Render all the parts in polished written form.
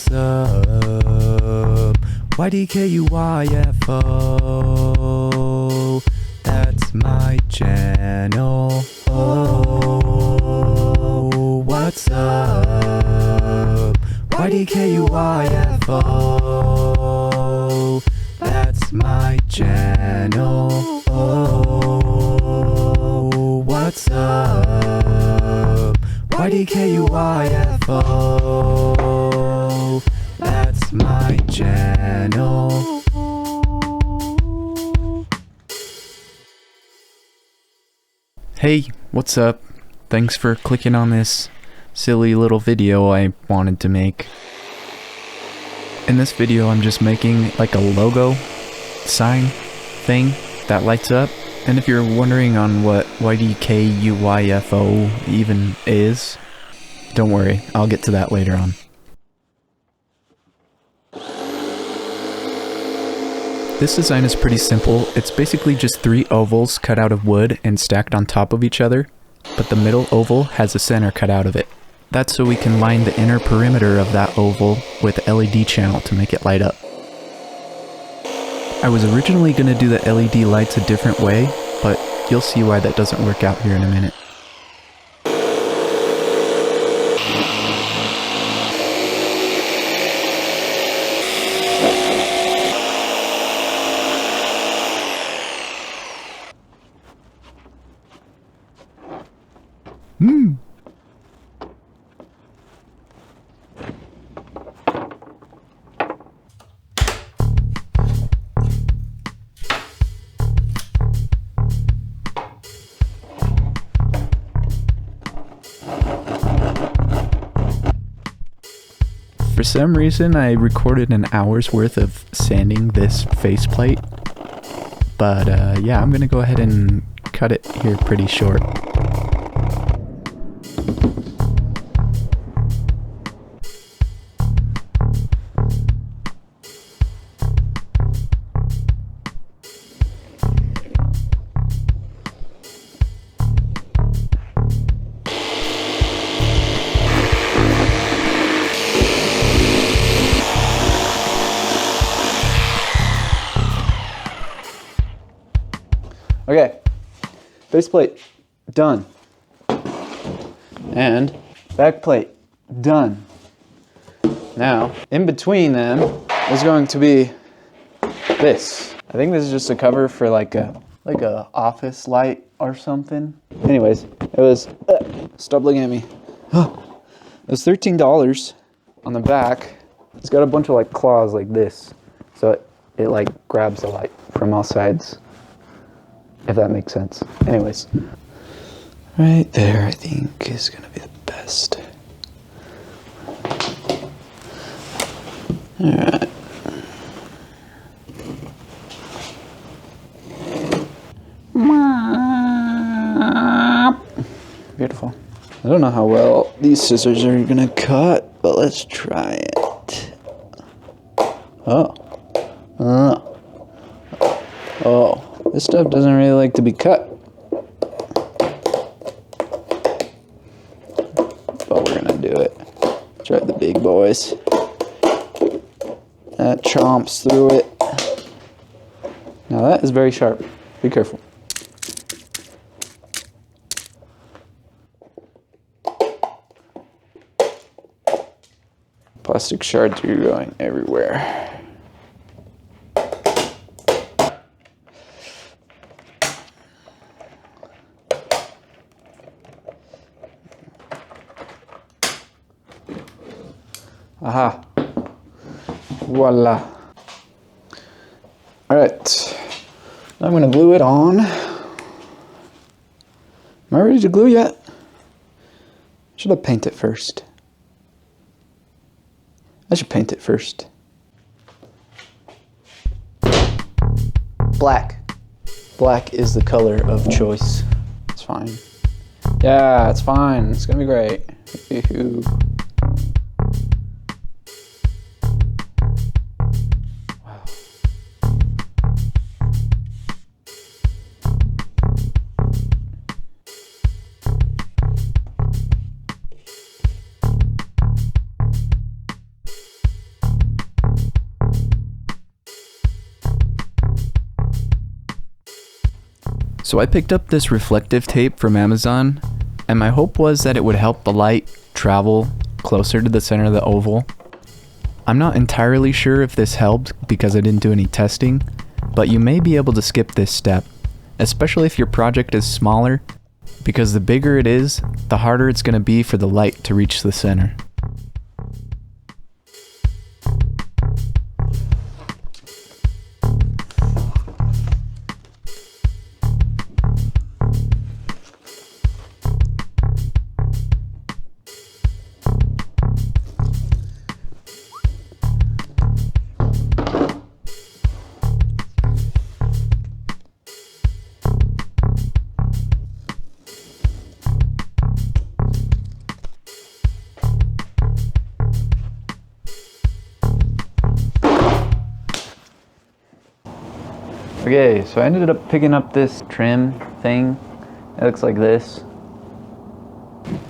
What's up? YDKUYFO. That's my channel. Oh, what's up? YDKUYFO. That's my channel. Oh, what's up? YDKUYFO. That's my channel. Hey, what's up? Thanks for clicking on this silly little video I wanted to make. In this video I'm just making like a logo sign thing that lights up. And if you're wondering on what YDKUYFO even is, don't worry, I'll get to that later on. This design is pretty simple. It's basically just 3 ovals cut out of wood and stacked on top of each other, but the middle oval has a center cut out of it. That's so we can line the inner perimeter of that oval with the LED channel to make it light up. I was originally going to do the LED lights a different way, but you'll see why that doesn't work out here in a minute. For some reason, I recorded an hour's worth of sanding this faceplate, but yeah, I'm gonna go ahead and cut it here pretty short. Okay, faceplate done, and backplate done. Now, in between them is going to be this. I think this is just a cover for like a office light or something. Anyways, it was stop looking at me. It was $13 on the back. It's got a bunch of like claws like this, so it like grabs the light from all sides. If that makes sense. Anyways, right there I think is gonna be the best. Alright. Beautiful. I don't know how well these scissors are gonna cut, but let's try it. Oh. This stuff doesn't really like to be cut. But we're gonna do it. Try the big boys. That chomps through it. Now that is very sharp. Be careful. Plastic shards are going everywhere. Aha. Voila. Alright. Now I'm going to glue it on. Am I ready to glue yet? Should I paint it first? I should paint it first. Black. Black is the color of choice. It's fine. Yeah, it's fine. It's going to be great. Yoo-hoo. So I picked up this reflective tape from Amazon, and my hope was that it would help the light travel closer to the center of the oval. I'm not entirely sure if this helped because I didn't do any testing, but you may be able to skip this step, especially if your project is smaller, because the bigger it is, the harder it's going to be for the light to reach the center. Okay, so I ended up picking up this trim thing. It looks like this.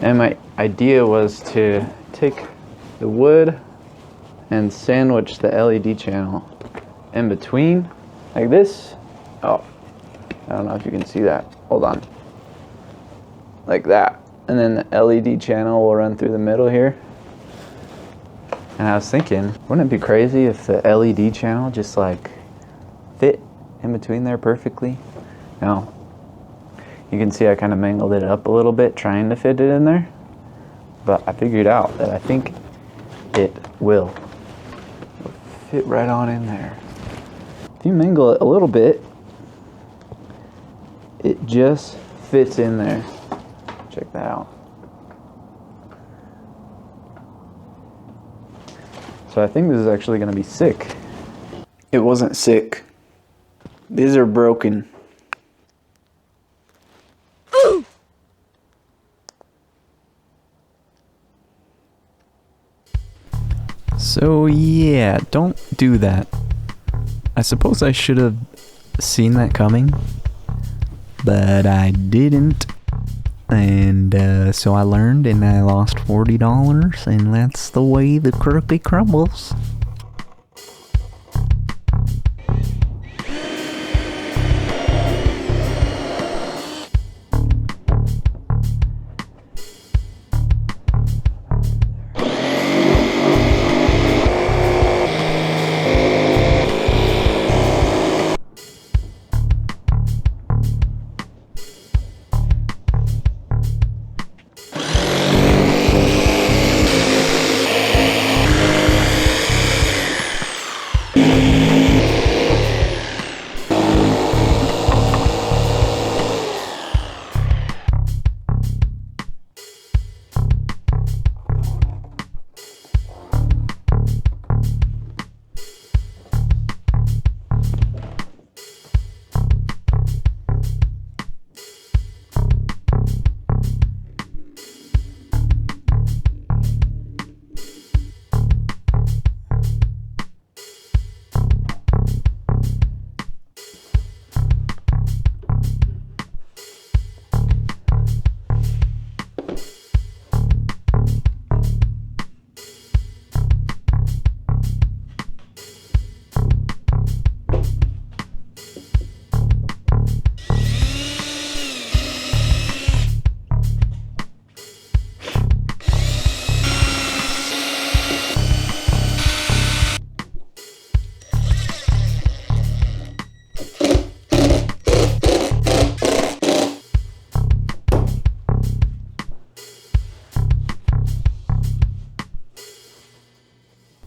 And my idea was to take the wood and sandwich the LED channel in between, like this. Oh, I don't know if you can see that. Hold on. Like that. And then the LED channel will run through the middle here. And I was thinking, wouldn't it be crazy if the LED channel just like fit in between there perfectly? Now, you can see I kind of mangled it up a little bit trying to fit it in there, but I figured out that I think it will fit right on in there. If you mangle it a little bit, it just fits in there. Check that out. So I think this is actually going to be sick. It wasn't sick. These are broken. So yeah, don't do that. I suppose I should have seen that coming, but I didn't. And so I learned and I lost $40, and that's the way the cookie crumbles.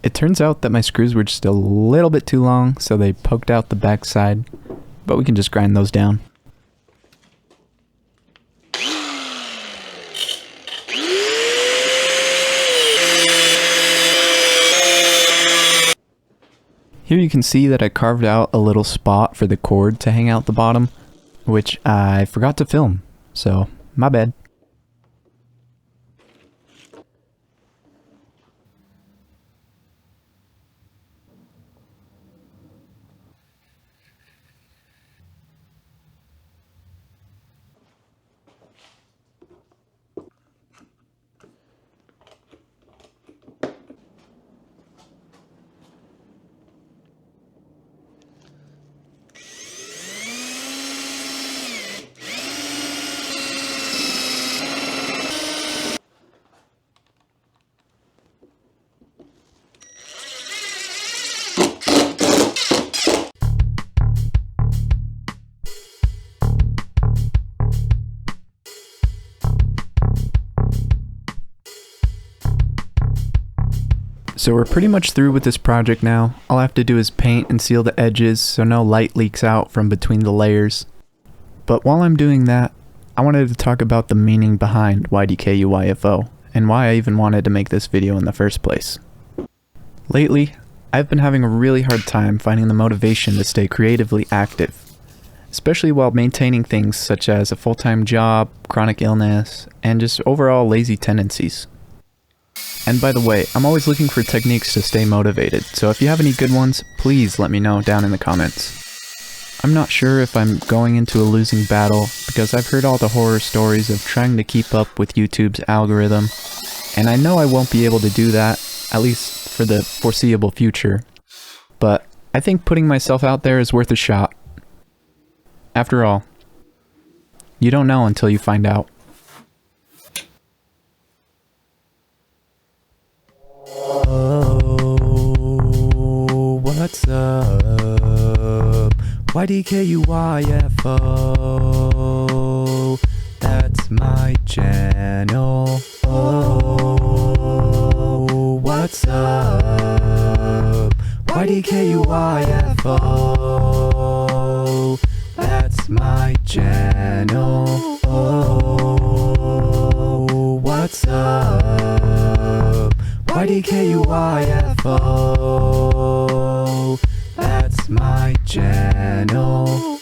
It turns out that my screws were just a little bit too long, so they poked out the backside, but we can just grind those down. Here you can see that I carved out a little spot for the cord to hang out the bottom, which I forgot to film, so my bad. So we're pretty much through with this project now. All I have to do is paint and seal the edges so no light leaks out from between the layers. But while I'm doing that, I wanted to talk about the meaning behind YDKUYFO and why I even wanted to make this video in the first place. Lately, I've been having a really hard time finding the motivation to stay creatively active, especially while maintaining things such as a full-time job, chronic illness, and just overall lazy tendencies. And by the way, I'm always looking for techniques to stay motivated, so if you have any good ones, please let me know down in the comments. I'm not sure if I'm going into a losing battle, because I've heard all the horror stories of trying to keep up with YouTube's algorithm, and I know I won't be able to do that, at least for the foreseeable future. But I think putting myself out there is worth a shot. After all, you don't know until you find out. Oh, what's up? YDKUYFO, that's my channel. Oh, what's up? YDKUYFO, that's my channel. Oh, what's up? YDKUYFO, that's my channel.